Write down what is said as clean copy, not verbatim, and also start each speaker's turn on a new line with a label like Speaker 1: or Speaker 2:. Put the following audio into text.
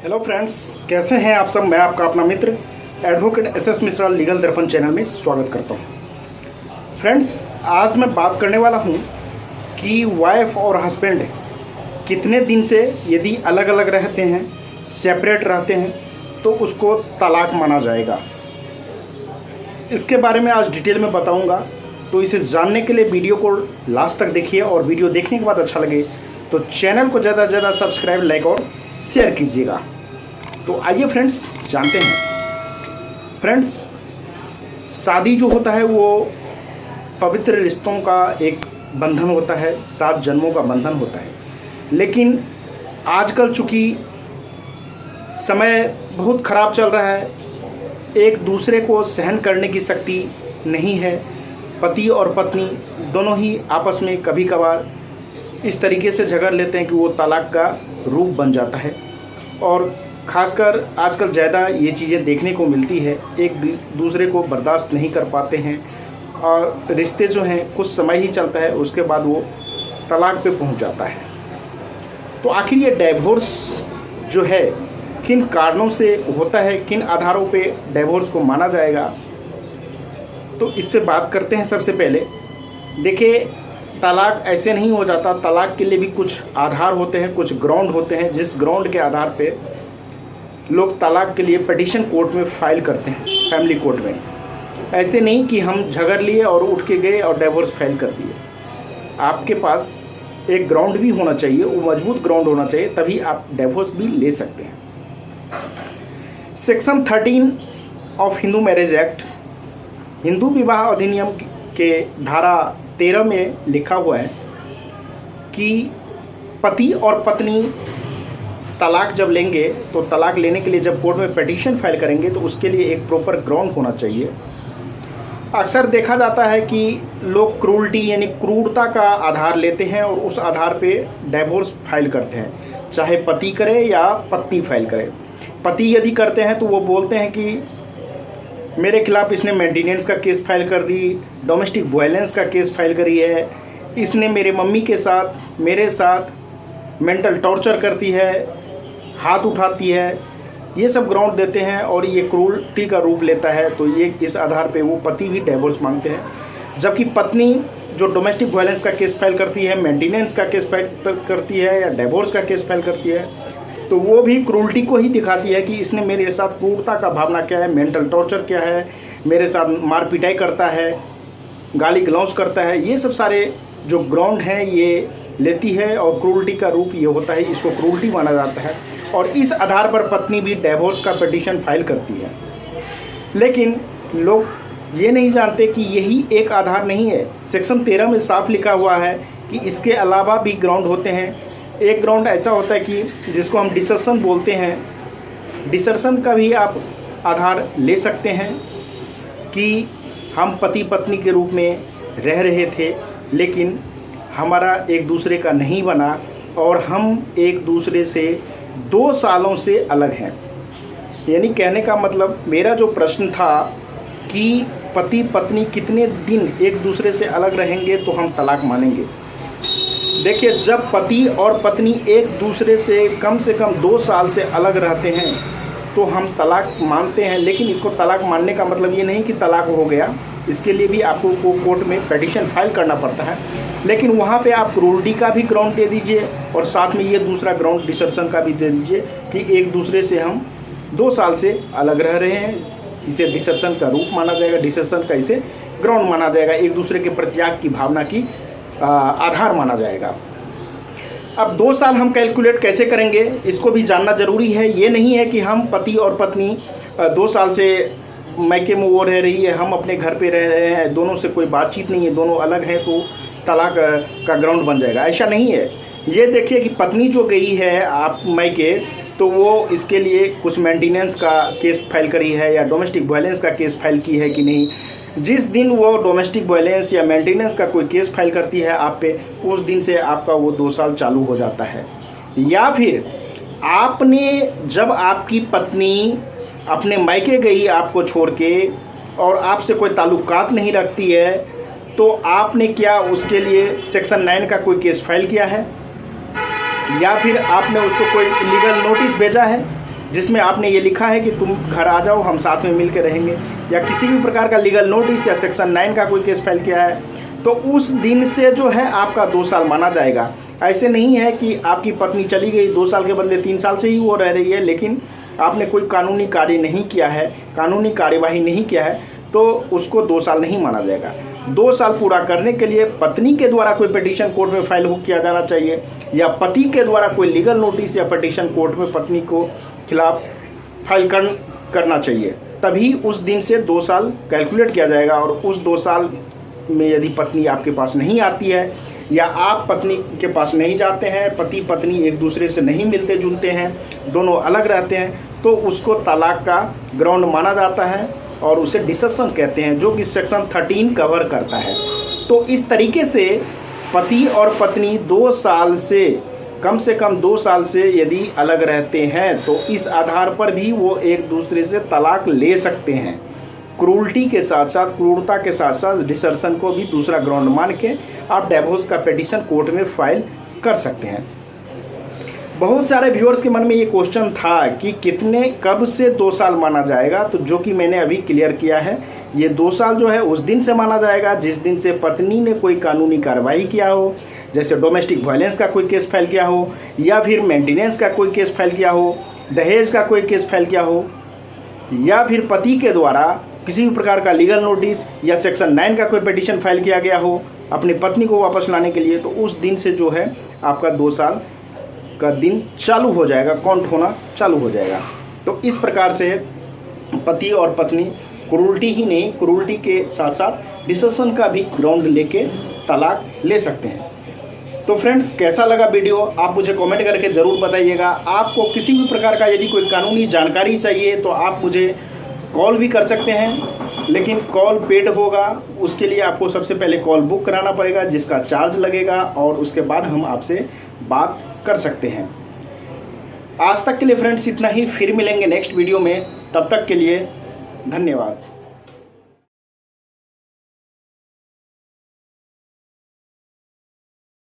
Speaker 1: Hello friends, कैसे हैं आप सब। मैं आपका अपना मित्र एडवोकेट एसएस मिश्रा लीगल दर्पण चैनल में स्वागत करता हूं। फ्रेंड्स, आज मैं बात करने वाला हूं कि वाइफ और हस्बैंड कितने दिन से यदि अलग अलग रहते हैं, सेपरेट रहते हैं, तो उसको तलाक माना जाएगा। इसके बारे में आज डिटेल में बताऊंगा, तो इसे जानने के लिए वीडियो को लास्ट तक देखिए और वीडियो देखने के बाद अच्छा लगे तो चैनल को ज़्यादा से ज़्यादा सब्सक्राइब, लाइक और शेयर कीजिएगा। तो आइए फ्रेंड्स, जानते हैं। फ्रेंड्स, शादी जो होता है वो पवित्र रिश्तों का एक बंधन होता है, 7 जन्मों का बंधन होता है। लेकिन आजकल चूँकि समय बहुत ख़राब चल रहा है, एक दूसरे को सहन करने की शक्ति नहीं है। पति और पत्नी दोनों ही आपस में कभी कभार इस तरीके से झगड़ लेते हैं कि वो तलाक का रूप बन जाता है। और ख़ासकर आजकल ज़्यादा ये चीज़ें देखने को मिलती है, एक दूसरे को बर्दाश्त नहीं कर पाते हैं और रिश्ते जो हैं कुछ समय ही चलता है, उसके बाद वो तलाक पे पहुंच जाता है। तो आखिर ये डिवोर्स जो है किन कारणों से होता है, किन आधारों पे डिवोर्स को माना जाएगा, तो इस पर बात करते हैं। सबसे पहले देखिए, तलाक ऐसे नहीं हो जाता। तलाक के लिए भी कुछ आधार होते हैं, कुछ ग्राउंड होते हैं, जिस ग्राउंड के आधार पे लोग तलाक के लिए पिटीशन कोर्ट में फाइल करते हैं, फैमिली कोर्ट में। ऐसे नहीं कि हम झगड़ लिए और उठ के गए और डिवोर्स फाइल कर दिए। आपके पास एक ग्राउंड भी होना चाहिए, वो मजबूत ग्राउंड होना चाहिए, तभी आप डिवोर्स भी ले सकते हैं। Section 13 of Hindu marriage act, Hindu विवाह अधिनियम के धारा 13 में लिखा हुआ है कि पति और पत्नी तलाक जब लेंगे तो तलाक लेने के लिए जब कोर्ट में पिटीशन फाइल करेंगे तो उसके लिए एक प्रॉपर ग्राउंड होना चाहिए। अक्सर देखा जाता है कि लोग क्रूरटी यानी क्रूरता का आधार लेते हैं और उस आधार पे डिवोर्स फाइल करते हैं, चाहे पति करे या पत्नी फाइल करे। पति यदि करते हैं तो वो बोलते हैं कि मेरे खिलाफ़ इसने मेंटेनेंस का केस फाइल कर दी, डोमेस्टिक वायलेंस का केस फाइल करी है, इसने मेरे मम्मी के साथ मेरे साथ मेंटल टॉर्चर करती है, हाथ उठाती है, ये सब ग्राउंड देते हैं और ये क्रूरटी का रूप लेता है। तो ये इस आधार पे वो पति भी डिवोर्स मांगते हैं। जबकि पत्नी जो डोमेस्टिक वायलेंस का केस फाइल करती है, मेंटेनेंस का केस फाइल करती है या डिवोर्स का केस फाइल करती है, तो वो भी क्रूरटी को ही दिखाती है कि इसने मेरे साथ क्रूरता का भावना क्या है, मेंटल टॉर्चर क्या है, मेरे साथ मार पिटाई करता है, गाली गलौज करता है। ये सब सारे जो ग्राउंड हैं ये लेती है और क्रूरटी का रूप ये होता है, इसको क्रूरटी माना जाता है। और इस आधार पर पत्नी भी डिवोर्स का पिटीशन फाइल करती है। लेकिन लोग ये नहीं जानते कि यही एक आधार नहीं है। सेक्शन 13 में साफ लिखा हुआ है कि इसके अलावा भी ग्राउंड होते हैं। एक ग्राउंड ऐसा होता है कि जिसको हम डिसर्शन बोलते हैं, डिसर्शन का भी आप आधार ले सकते हैं कि हम पति पत्नी के रूप में रह रहे थे, लेकिन हमारा एक दूसरे का नहीं बना और हम एक दूसरे से 2 सालों से अलग हैं। यानी कहने का मतलब, मेरा जो प्रश्न था कि पति पत्नी कितने दिन एक दूसरे से अलग रहेंगे तो हम तलाक मानेंगे। देखिए, जब पति और पत्नी एक दूसरे से कम 2 साल से अलग रहते हैं तो हम तलाक मानते हैं। लेकिन इसको तलाक मानने का मतलब ये नहीं कि तलाक हो गया, इसके लिए भी आपको कोर्ट में पिटीशन फाइल करना पड़ता है। लेकिन वहाँ पे आप क्रूरटी का भी ग्राउंड दे दीजिए और साथ में ये दूसरा ग्राउंड डिसर्शन का भी दे दीजिए कि एक दूसरे से हम 2 साल से अलग रह रहे हैं, इसे डिसर्शन का रूप माना जाएगा, डिसर्शन का इसे ग्राउंड माना जाएगा, एक दूसरे के प्रत्याग की भावना की आधार माना जाएगा। अब 2 साल हम कैलकुलेट कैसे करेंगे, इसको भी जानना ज़रूरी है। ये नहीं है कि हम पति और पत्नी 2 साल से मैके में वो रह रही है, हम अपने घर पे रह रहे हैं, दोनों से कोई बातचीत नहीं है, दोनों अलग हैं तो तलाक का ग्राउंड बन जाएगा। ऐसा नहीं है। ये देखिए कि पत्नी जो गई है आप मैके, तो वो इसके लिए कुछ मेंटेनेंस का केस फाइल करी है या डोमेस्टिक वायलेंस का केस फाइल की है कि नहीं। जिस दिन वो डोमेस्टिक वायलेंस या मेंटेनेंस का कोई केस फाइल करती है आप पे, उस दिन से आपका वो 2 साल चालू हो जाता है। या फिर आपने जब आपकी पत्नी अपने मायके गई आपको छोड़ के और आपसे कोई ताल्लुकात नहीं रखती है, तो आपने क्या उसके लिए सेक्शन 9 का कोई केस फाइल किया है या फिर आपने उसको कोई लीगल नोटिस भेजा है? जिसमें आपने ये लिखा है कि तुम घर आ जाओ, हम साथ में मिल के रहेंगे, या किसी भी प्रकार का लीगल नोटिस या सेक्शन 9 का कोई केस फाइल किया है, तो उस दिन से जो है आपका 2 साल माना जाएगा। ऐसे नहीं है कि आपकी पत्नी चली गई, 2 साल के बदले 3 साल से ही वो रह रही है, लेकिन आपने कोई कानूनी कार्य नहीं किया है, कानूनी कार्यवाही नहीं किया है, तो उसको 2 साल नहीं माना जाएगा। 2 साल पूरा करने के लिए पत्नी के द्वारा कोई पिटीशन कोर्ट में फाइल किया जाना चाहिए, या पति के द्वारा कोई लीगल नोटिस या पिटीशन कोर्ट में पत्नी को खिलाफ फाइल करना चाहिए, तभी उस दिन से 2 साल कैलकुलेट किया जाएगा। और उस 2 साल में यदि पत्नी आपके पास नहीं आती है, या आप पत्नी के पास नहीं जाते हैं, पति पत्नी एक दूसरे से नहीं मिलते जुलते हैं, दोनों अलग रहते हैं, तो उसको तलाक का ग्राउंड माना जाता है और उसे डिसेशन कहते हैं, जो कि सेक्शन 13 कवर करता है। तो इस तरीके से पति और पत्नी 2 साल से कम 2 साल से यदि अलग रहते हैं, तो इस आधार पर भी वो एक दूसरे से तलाक ले सकते हैं। क्रूरता के साथ साथ डिसर्शन को भी दूसरा ग्राउंड मान के आप डिवोर्स का पिटीशन कोर्ट में फाइल कर सकते हैं। बहुत सारे व्यूअर्स के मन में ये क्वेश्चन था कि कब से 2 साल माना जाएगा, तो जो कि मैंने अभी क्लियर किया है, ये 2 साल जो है उस दिन से माना जाएगा जिस दिन से पत्नी ने कोई कानूनी कार्रवाई किया हो, जैसे डोमेस्टिक वायलेंस का कोई केस फाइल किया हो, या फिर मेंटेनेंस का कोई केस फाइल किया हो, दहेज का कोई केस फाइल किया हो, या फिर पति के द्वारा किसी भी प्रकार का लीगल नोटिस या सेक्शन 9 का कोई पिटीशन फाइल किया गया हो अपनी पत्नी को वापस लाने के लिए, तो उस दिन से जो है आपका 2 साल का दिन चालू हो जाएगा, काउंट होना चालू हो जाएगा। तो इस प्रकार से पति और पत्नी क्रूरटी ही नहीं, क्रूरटी के साथ साथ डिसेशन का भी ग्राउंड लेके तलाक ले सकते हैं। तो फ्रेंड्स, कैसा लगा वीडियो आप मुझे कमेंट करके ज़रूर बताइएगा। आपको किसी भी प्रकार का यदि कोई कानूनी जानकारी चाहिए तो आप मुझे कॉल भी कर सकते हैं, लेकिन कॉल पेड होगा। उसके लिए आपको सबसे पहले कॉल बुक कराना पड़ेगा, जिसका चार्ज लगेगा, और उसके बाद हम आपसे बात कर सकते हैं। आज तक के लिए फ्रेंड्स इतना ही, फिर मिलेंगे नेक्स्ट वीडियो में। तब तक के लिए धन्यवाद।